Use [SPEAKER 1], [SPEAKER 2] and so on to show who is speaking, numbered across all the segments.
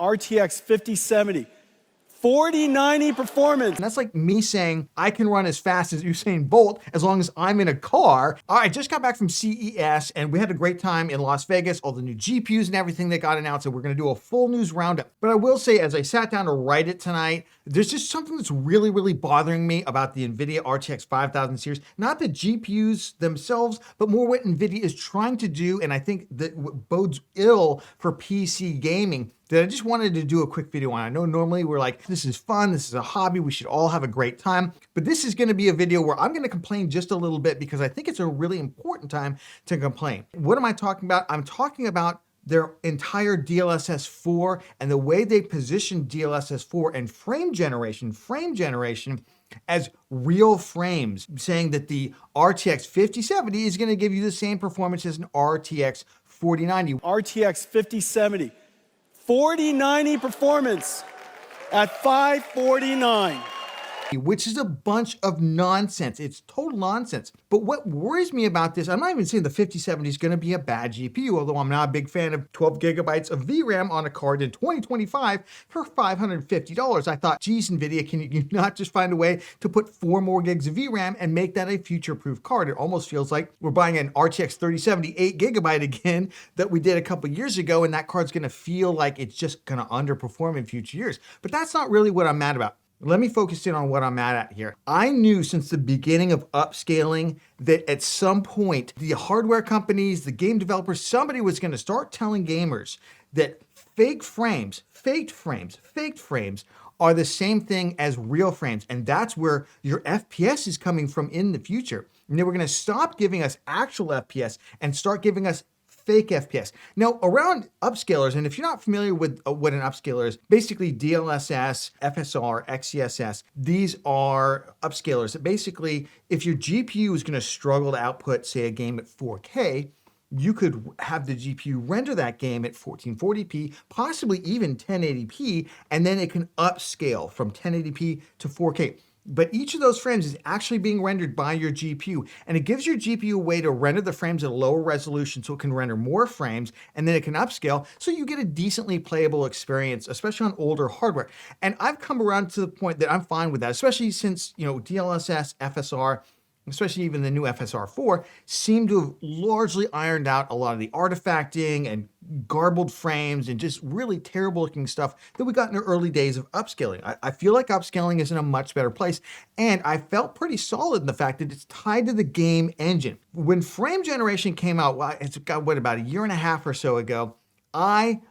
[SPEAKER 1] RTX 5070. 4090 performance.
[SPEAKER 2] And that's like me saying I can run as fast as Usain Bolt as long as I'm in a car. I just got back from CES and we had a great time in Las Vegas, all the new GPUs and everything that got announced, and we're gonna do a full news roundup. But I will say, as I sat down to write it tonight, there's just something that's really, really bothering me about the NVIDIA RTX 5000 series. Not the GPUs themselves, but more what NVIDIA is trying to do, and I think that bodes ill for PC gaming, that I just wanted to do a quick video on. I know normally we're like, this is fun, this is a hobby, we should all have a great time, but this is gonna be a video where I'm gonna complain just a little bit because I think it's a really important time to complain. What am I talking about? I'm talking about their entire DLSS 4 and the way they position DLSS 4 and frame generation as real frames, saying that the RTX 5070 is gonna give you the same performance as an RTX 4090.
[SPEAKER 1] RTX 5070. 4090 performance at 549.
[SPEAKER 2] Which is a bunch of nonsense. It's total nonsense. But what worries me about this, I'm not even saying the 5070 is going to be a bad GPU, although I'm not a big fan of 12 gigabytes of VRAM on a card in 2025 for $550. I thought, geez, NVIDIA, can you not just find a way to put 4 more gigs of VRAM and make that a future-proof card? It almost feels like we're buying an RTX 3070 8 gigabyte again that we did a couple years ago, and that card's going to feel like it's just going to underperform in future years. But that's not really what I'm mad about. Let me focus in on what I'm mad at here. I knew since the beginning of upscaling that at some point, the hardware companies, the game developers, somebody was gonna start telling gamers that faked frames are the same thing as real frames. And that's where your FPS is coming from in the future. And they were gonna stop giving us actual FPS and start giving us fake FPS. Now, around upscalers, and if you're not familiar with what an upscaler is, basically DLSS, FSR, XeSS, these are upscalers that basically, if your GPU is going to struggle to output, say, a game at 4K, you could have the GPU render that game at 1440p, possibly even 1080p, and then it can upscale from 1080p to 4K. But each of those frames is actually being rendered by your GPU, and it gives your GPU a way to render the frames at a lower resolution so it can render more frames, and then it can upscale so you get a decently playable experience, especially on older hardware. And I've come around to the point that I'm fine with that, especially since, you know, DLSS, FSR, especially even the new FSR4, seem to have largely ironed out a lot of the artifacting and garbled frames and just really terrible looking stuff that we got in the early days of upscaling. I feel like upscaling is in a much better place, and I felt pretty solid in the fact that it's tied to the game engine. When frame generation came out, well, it's got, what, about a year and a half or so ago, I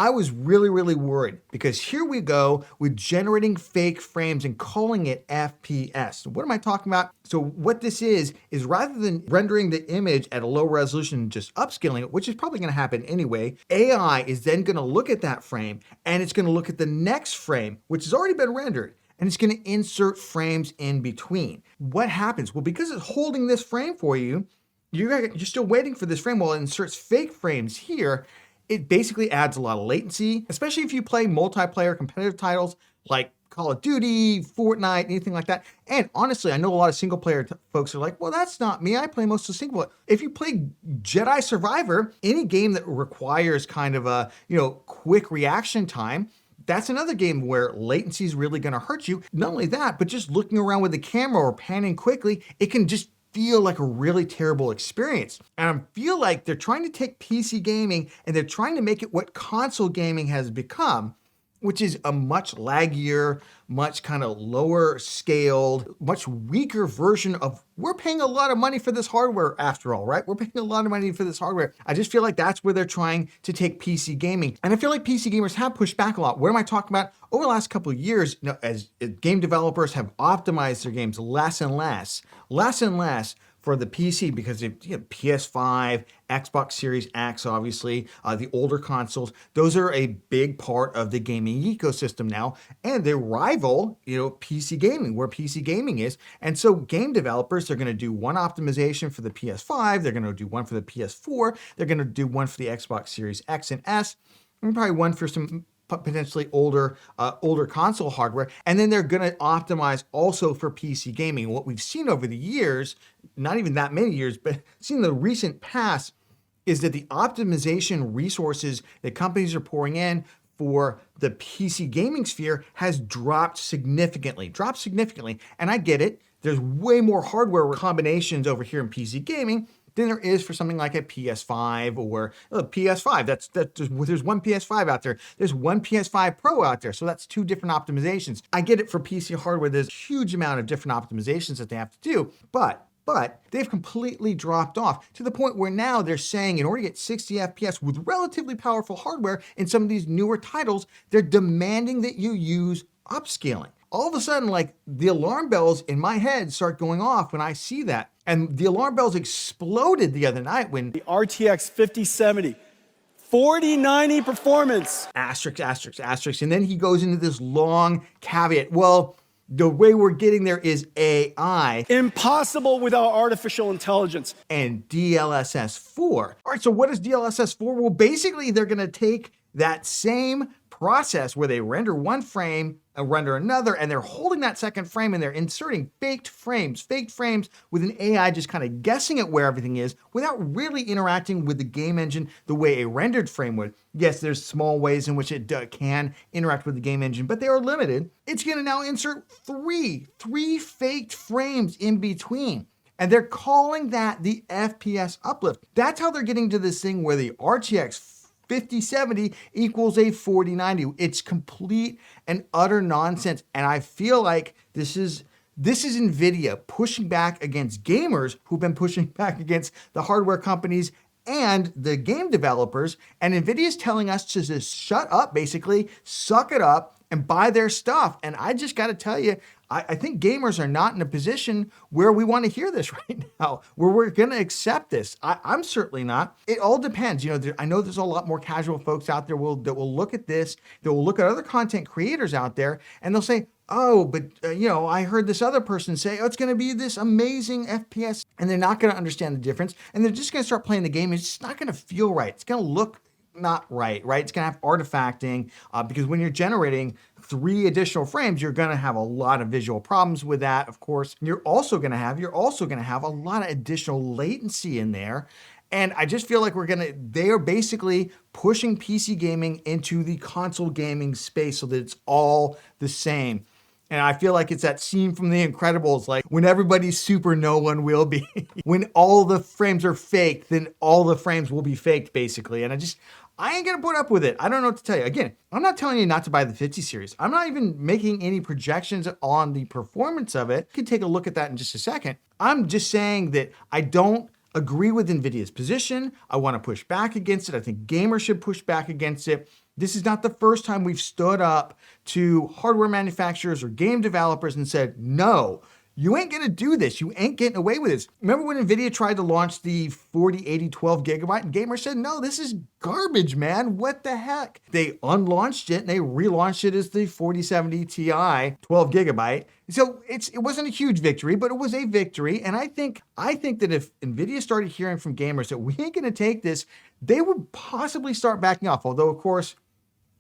[SPEAKER 2] was really, really worried because here we go with generating fake frames and calling it FPS. What am I talking about? So what this is rather than rendering the image at a low resolution and just upscaling it, which is probably going to happen anyway, AI is then going to look at that frame and it's going to look at the next frame, which has already been rendered, and it's going to insert frames in between. What happens? Well, because it's holding this frame for you, you're still waiting for this frame while it inserts fake frames here. It basically adds a lot of latency, especially if you play multiplayer competitive titles like Call of Duty, Fortnite, anything like that. And honestly, I know a lot of single player folks are like, well, that's not me. I play most of single player. If you play Jedi Survivor, any game that requires kind of a, quick reaction time, that's another game where latency is really going to hurt you. Not only that, but just looking around with the camera or panning quickly, it can just feel like a really terrible experience. And I feel like they're trying to take PC gaming and they're trying to make it what console gaming has become, which is a much laggier, much kind of lower scaled, much weaker version of, we're paying a lot of money for this hardware after all, right? We're paying a lot of money for this hardware. I just feel like that's where they're trying to take PC gaming. And I feel like PC gamers have pushed back a lot. What am I talking about? Over the last couple of years, as game developers have optimized their games less and less for the PC because of PS5, Xbox Series X, obviously, the older consoles, those are a big part of the gaming ecosystem now, and they rival, PC gaming, where PC gaming is. And so game developers are going to do one optimization for the PS5, they're going to do one for the PS4, they're going to do one for the Xbox Series X and S, and probably one for some potentially older console hardware, and then they're going to optimize also for PC gaming. What we've seen over the years, not even that many years, but seen in the recent past, is that the optimization resources that companies are pouring in for the PC gaming sphere has dropped significantly. And I get it. There's way more hardware combinations over here in PC gaming than there is for something like a PS5 or a PS5. There's one PS5 out there. There's one PS5 Pro out there. So that's two different optimizations. I get it for PC hardware. There's a huge amount of different optimizations that they have to do, but they've completely dropped off to the point where now they're saying in order to get 60 FPS with relatively powerful hardware in some of these newer titles, they're demanding that you use upscaling. All of a sudden, like, the alarm bells in my head start going off when I see that. And the alarm bells exploded the other night when
[SPEAKER 1] The RTX 5070, 4090 performance.
[SPEAKER 2] asterisk. And then he goes into this long caveat. Well, the way we're getting there is AI.
[SPEAKER 1] Impossible without artificial intelligence.
[SPEAKER 2] And DLSS 4. All right, so what is DLSS 4? Well, basically, they're going to take that same process where they render one frame and render another, and they're holding that second frame and they're inserting faked frames with an AI just kind of guessing at where everything is without really interacting with the game engine the way a rendered frame would. Yes, there's small ways in which it can interact with the game engine, but they are limited. It's going to now insert three faked frames in between. And they're calling that the FPS uplift. That's how they're getting to this thing where the RTX 5070 equals a 4090. It's complete and utter nonsense. And I feel like this is NVIDIA pushing back against gamers who've been pushing back against the hardware companies and the game developers. And NVIDIA is telling us to just shut up, basically, suck it up and buy their stuff. And I just got to tell you, I think gamers are not in a position where we want to hear this right now, where we're going to accept this. I'm certainly not. It all depends. You know, I know there's a lot more casual folks out there that will look at this, that will look at other content creators out there, and they'll say, oh, but I heard this other person say, oh, it's going to be this amazing FPS, and they're not going to understand the difference, and they're just going to start playing the game. It's just not going to feel right. It's going to look not right? It's going to have artifacting because when you're generating 3 additional frames, you're going to have a lot of visual problems with that. Of course, you're also going to have a lot of additional latency in there. And I just feel like they are basically pushing PC gaming into the console gaming space so that it's all the same. And I feel like it's that scene from The Incredibles, like when everybody's super, no one will be. When all the frames are faked, then all the frames will be faked, basically. And I ain't gonna put up with it. I don't know what to tell you. Again, I'm not telling you not to buy the 50 series. I'm not even making any projections on the performance of it. You can take a look at that in just a second. I'm just saying that I don't agree with NVIDIA's position. I want to push back against it. I think gamers should push back against it. This is not the first time we've stood up to hardware manufacturers or game developers and said, no, you ain't gonna do this. You ain't getting away with this. Remember when NVIDIA tried to launch the 4080 12 gigabyte and gamers said, no, this is garbage, man. What the heck? They unlaunched it and they relaunched it as the 4070 Ti 12 gigabyte. So it wasn't a huge victory, but it was a victory. And I think that if NVIDIA started hearing from gamers that we ain't gonna take this, they would possibly start backing off. Although, of course,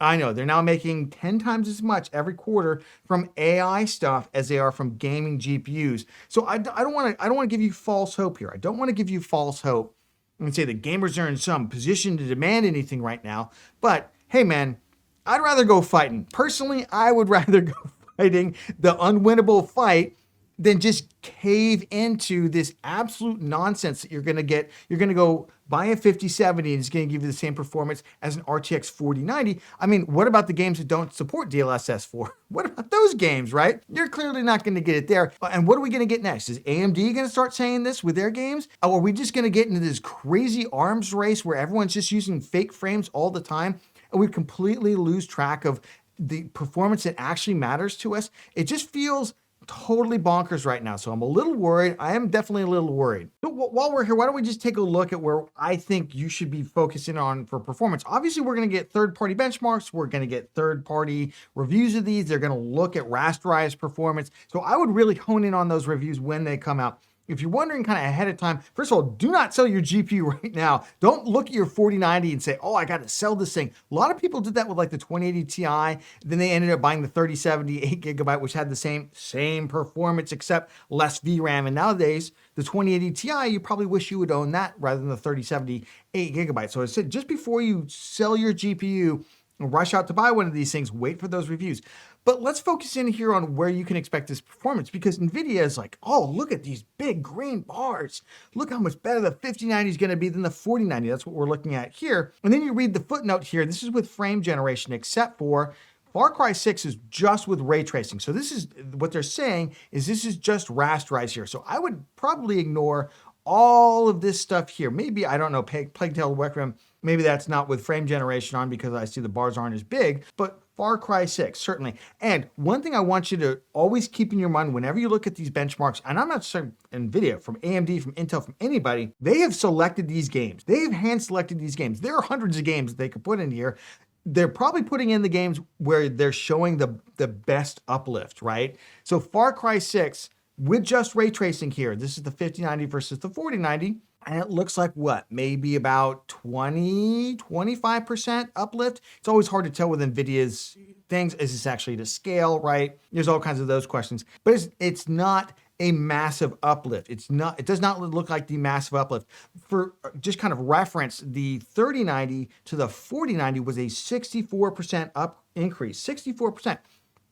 [SPEAKER 2] I know they're now making 10 times as much every quarter from AI stuff as they are from gaming GPUs. So I don't want to give you false hope here. I don't want to give you false hope and say that gamers are in some position to demand anything right now. But hey, man, I'd rather go fighting. Personally, I would rather go fighting the unwinnable fight than just cave into this absolute nonsense that you're going to get. You're going to go buy a 5070 and it's going to give you the same performance as an RTX 4090. I mean, what about the games that don't support DLSS 4? What about those games, right? You're clearly not going to get it there. And what are we going to get next? Is AMD going to start saying this with their games? Or are we just going to get into this crazy arms race where everyone's just using fake frames all the time and we completely lose track of the performance that actually matters to us? It just feels totally bonkers right now. So I'm a little worried. I am definitely a little worried. So while we're here, why don't we just take a look at where I think you should be focusing on for performance? Obviously, we're going to get third-party benchmarks. We're going to get third-party reviews of these. They're going to look at rasterized performance. So I would really hone in on those reviews when they come out. If you're wondering kind of ahead of time, first of all, do not sell your GPU right now. Don't look at your 4090 and say, oh, I got to sell this thing. A lot of people did that with like the 2080 Ti. Then they ended up buying the 3070 8 gigabyte, which had the same performance except less VRAM. And nowadays, the 2080 Ti, you probably wish you would own that rather than the 3070 8 gigabyte. So I said, just before you sell your GPU, rush out to buy one of these things, wait for those reviews. But let's focus in here on where you can expect this performance, because NVIDIA is like, oh, look at these big green bars. Look how much better the 5090 is going to be than the 4090. That's what we're looking at here. And then you read the footnote here. This is with frame generation, except for Far Cry 6 is just with ray tracing. So this is what they're saying is this is just rasterized here. So I would probably ignore all of this stuff here. Maybe, I don't know, Plague Tale Requiem, maybe that's not with frame generation on because I see the bars aren't as big, but Far Cry 6, certainly. And one thing I want you to always keep in your mind whenever you look at these benchmarks, and I'm not saying NVIDIA, from AMD, from Intel, from anybody, they have selected these games. They have hand selected these games. There are hundreds of games that they could put in here. They're probably putting in the games where they're showing the best uplift, right? So Far Cry 6, with just ray tracing here, this is the 5090 versus the 4090, and it looks like what? Maybe about 25% uplift. It's always hard to tell with NVIDIA's things. Is this actually to scale, right? There's all kinds of those questions, but it's not a massive uplift. It does not look like the massive uplift. For just kind of reference, the 3090 to the 4090 was a 64% up increase, 64%.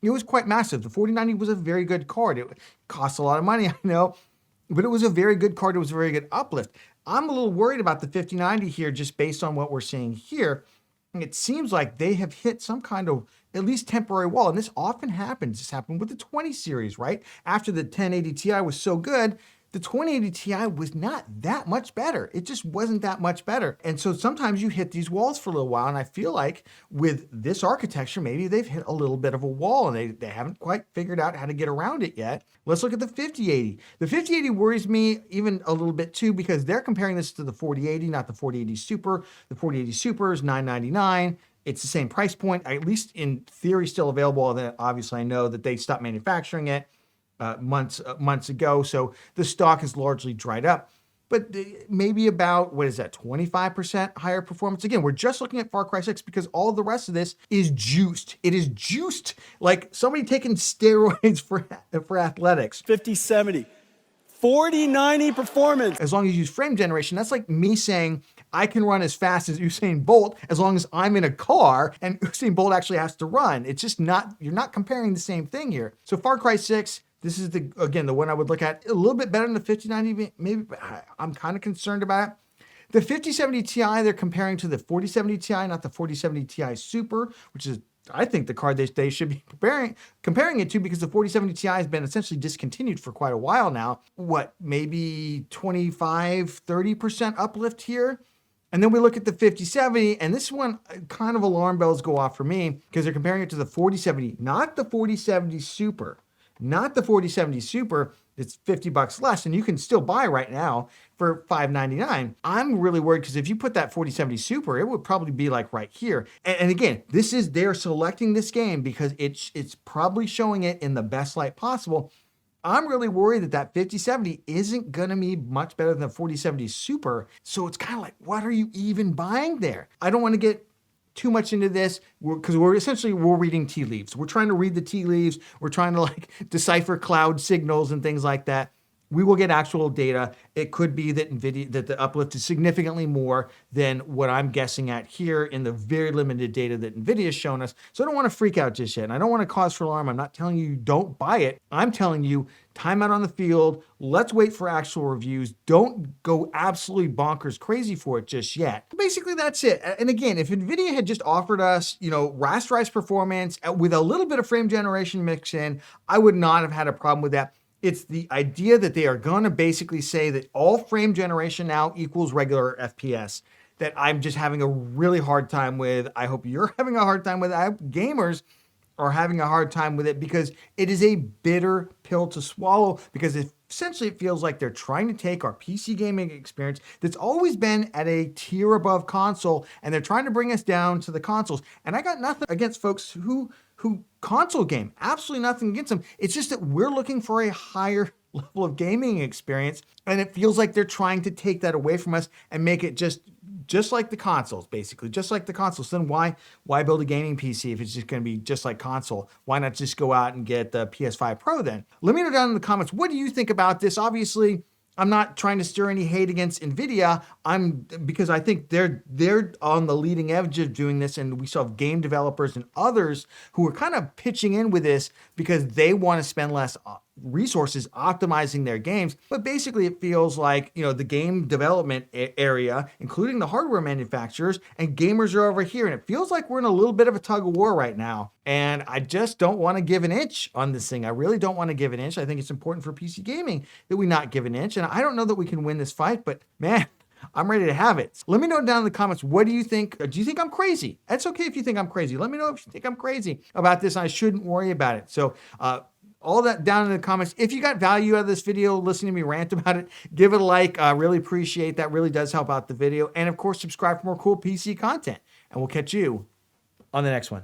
[SPEAKER 2] It was quite massive. The 4090 was a very good card. It cost a lot of money, I know, but it was a very good card. It was a very good uplift. I'm a little worried about the 5090 here just based on what we're seeing here. It seems like they have hit some kind of at least temporary wall. And this often happens. This happened with the 20 series, right? After the 1080 Ti was so good, the 2080 Ti was not that much better. It just wasn't that much better. And so sometimes you hit these walls for a little while. And I feel like with this architecture, maybe they've hit a little bit of a wall and they haven't quite figured out how to get around it yet. Let's look at the 5080. The 5080 worries me even a little bit too, because they're comparing this to the 4080, not the 4080 Super. The 4080 Super is $999. It's the same price point, at least in theory, still available. Although obviously, I know that they stopped manufacturing it months ago, so the stock is largely dried up. But maybe about, what is that, 25% higher performance? Again, we're just looking at Far Cry 6 because all the rest of this is juiced. It is juiced like somebody taking steroids for athletics.
[SPEAKER 1] 5070, 4090 performance.
[SPEAKER 2] As long as you use frame generation, that's like me saying I can run as fast as Usain Bolt as long as I'm in a car and Usain Bolt actually has to run. It's just not, you're not comparing the same thing here. So Far Cry 6, this is the one I would look at a little bit better than the 5090, maybe, but I'm kind of concerned about it. The 5070 Ti, they're comparing to the 4070 Ti, not the 4070 Ti Super, which is, I think, the card they should be comparing it to, because the 4070 Ti has been essentially discontinued for quite a while now. What, maybe 25, 30% uplift here? And then we look at the 5070, and this one, kind of alarm bells go off for me, because they're comparing it to the 4070, not the 4070 Super. Not the 4070 Super, it's $50 less, and you can still buy right now for $599. I'm really worried because if you put that 4070 Super, it would probably be like right here. And again, they're selecting this game because it's probably showing it in the best light possible. I'm really worried that 5070 isn't going to be much better than the 4070 Super. So it's kind of like, what are you even buying there? I don't want to get too much into this because we're reading tea leaves. We're trying to read the tea leaves. We're trying to decipher cloud signals and things like that. We will get actual data. It could be that that the uplift is significantly more than what I'm guessing at here in the very limited data that NVIDIA has shown us. So I don't want to freak out just yet. And I don't want to cause for alarm. I'm not telling you don't buy it. I'm telling you, time out on the field. Let's wait for actual reviews. Don't go absolutely bonkers crazy for it just yet. Basically, that's it. And again, if NVIDIA had just offered us, rasterized performance with a little bit of frame generation mix in, I would not have had a problem with that. It's the idea that they are going to basically say that all frame generation now equals regular FPS that I'm just having a really hard time with. I hope you're having a hard time with it. I hope gamers are having a hard time with it, because it is a bitter pill to swallow, because essentially it feels like they're trying to take our PC gaming experience that's always been at a tier above console, and they're trying to bring us down to the consoles. And I got nothing against folks who console game, absolutely nothing against them. It's just that we're looking for a higher level of gaming experience, and it feels like they're trying to take that away from us and make it just like the consoles, basically, just like the consoles. Then why build a gaming PC if it's just going to be just like console? Why not just go out and get the PS5 Pro then? Let me know down in the comments, what do you think about this? Obviously, I'm not trying to stir any hate against NVIDIA. Because I think they're on the leading edge of doing this, and we saw game developers and others who are kind of pitching in with this because they want to spend less resources optimizing their games. But basically it feels like, the game development area, including the hardware manufacturers, and gamers are over here. And it feels like we're in a little bit of a tug of war right now. And I just don't want to give an inch on this thing. I really don't want to give an inch. I think it's important for PC gaming that we not give an inch. And I don't know that we can win this fight, but man, I'm ready to have it. Let me know down in the comments, what do you think? Do you think I'm crazy? That's okay if you think I'm crazy. Let me know if you think I'm crazy about this. I shouldn't worry about it. So, all that down in the comments. If you got value out of this video, listening to me rant about it, give it a like. I really appreciate that. Really does help out the video. And of course, subscribe for more cool PC content. And we'll catch you on the next one.